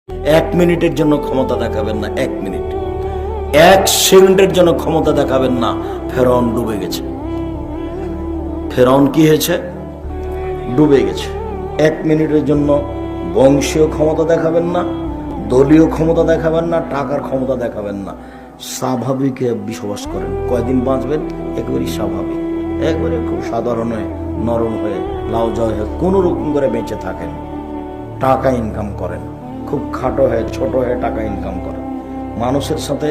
এক মিনিটের জন্য ক্ষমতা দেখাবেন না, 1 মিনিট, 1 সেকেন্ডের জন্য ক্ষমতা দেখাবেন না। ফেরাউন ডুবে গেছে। ফেরাউন কি হয়েছে? ডুবে গেছে। 1 মিনিটের জন্য বংশীয় ক্ষমতা দেখাবেন না, দলীয় ক্ষমতা দেখাবেন না, টাকার ক্ষমতা দেখাবেন না। স্বাভাবিক বসবাস করেন। কয়দিন বাঁচবেন? একেবারেই স্বাভাবিক, একবারে খুব সাধারণ হয়ে, নরম হয়ে, লাউ জয় হয়ে কোনো রকম করে বেঁচে থাকেন। টাকা ইনকাম করেন, খুব খাটো হয়ে, ছোট হয়ে টাকা ইনকাম করেন। মানুষের সাথে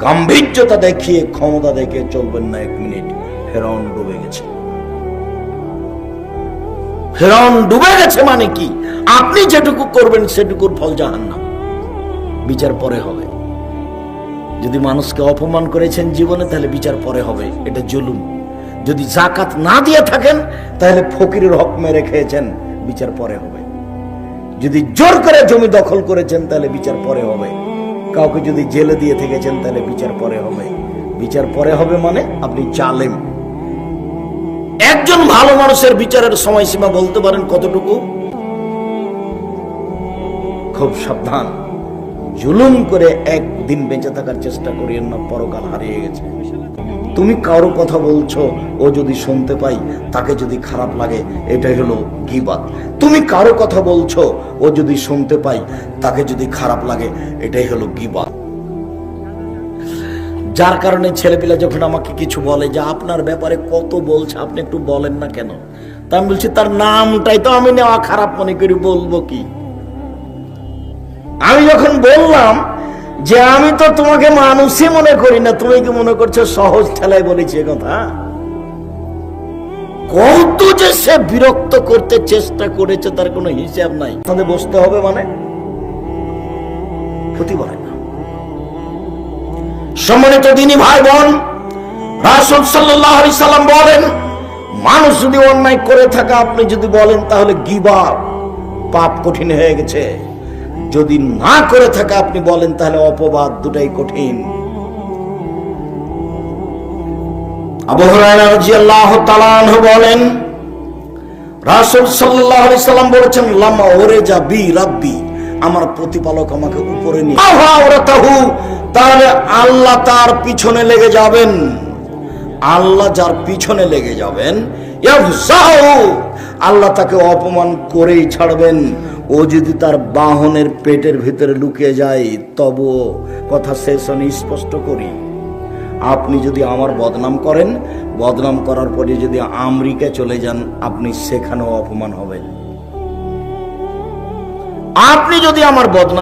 গাম্ভীর্যতা দেখিয়ে, ক্ষমতা দেখিয়ে চলবেন না 1 মিনিট। ফেরাউন ডুবে গেছে। ফেরাউন ডুবে গেছে মানে কি? আপনি যেটুকু করবেন সেটুকুর ফল জাহান্নাম। বিচার পরে হবে। যদি মানুষকে অপমান করেছেন জীবনে, তাহলে বিচার পরে হবে, এটা জুলুম। যদি যাকাত না দিয়ে থাকেন, তাহলে ফকিরের হক মেরে খেয়েছেন, বিচার পরে হবে। যদি জোর করে জমি দখল করেছেন, তাহলে বিচার পরে হবে। কাউকে যদি জেলে দিয়ে থেকেছেন, তাহলে বিচার পরে হবে। বিচার পরে হবে মানে আপনি জালেম। একজন ভালো মানুষের বিচারের সময়সীমা বলতে পারেন কতটুকু? খুব সাবধান। জুলুম করে একদিন বেঁচে থাকার চেষ্টা করিয়েন না, পরকাল হারিয়ে গেছে। তুমি কারো কথা বলছো, ও যদি শুনতে পাই, তাকে যদি খারাপ লাগে, এটাই হলো গীবাত। তুমি কারো কথা বলছো, ও যদি শুনতে পাই, তাকে যদি খারাপ লাগে, এটাই হলো গীবাত। যার কারণে ছেলেপিলা যখন আমাকে কিছু বলে যে আপনার ব্যাপারে কত বলছে, আপনি একটু বলেন না কেন? তা আমি বলছি, তার নামটাই তো আমি নেওয়া খারাপ মনে করি, বলবো কি? আমি যখন বললাম যে আমি তো তোমাকে মানুষই মনে করি না, তুমি কি মনে করছো সহজ ঠেলায় বলেছি কথা? কত যে সে বিরক্ত করতে চেষ্টা করেছে, তার কোনো হিসাব নাই। তাদের বসতে হবে মানে ক্ষতি বলে না। সম্মানিত দিনী ভাই বোন, রাসূল সাল্লাল্লাহু আলাইহি সাল্লাম বলেন, মানুষ যদি অন্যায় করে থাকে, আপনি যদি বলেন, তাহলে গীবত, পাপ কঠিন হয়ে গেছে। যদি না করে থাকে, আপনি বলেন, তাহলে অপবাদ, দুটাই কঠিন। আবু হুরায়রা রাদিয়াল্লাহু তাআলা আনহু বলেন, রাসূল সাল্লাল্লাহু আলাইহি সাল্লাম বলেছেন, লামা ওরেজা বি রাব্বি, আমার প্রতিপালক আমাকে উপরে নিয়ে, তাহলে আল্লাহ তার পিছনে লেগে যাবেন। আল্লাহ যার পিছনে লেগে যাবেন, আল্লাহ তাকে অপমান করেই ছাড়বেন। ও যদি তার বাহনের পেটের ভিতরে লুকিয়ে যায়, তবুও কথা শেষ আমি স্পষ্ট করি, আপনি যদি আমার বদনাম করেন, বদনাম করার পরে যদি আমেরিকা চলে যান, আপনি সেখানেও অপমান হবেন। আপনি যদি আমার বদনাম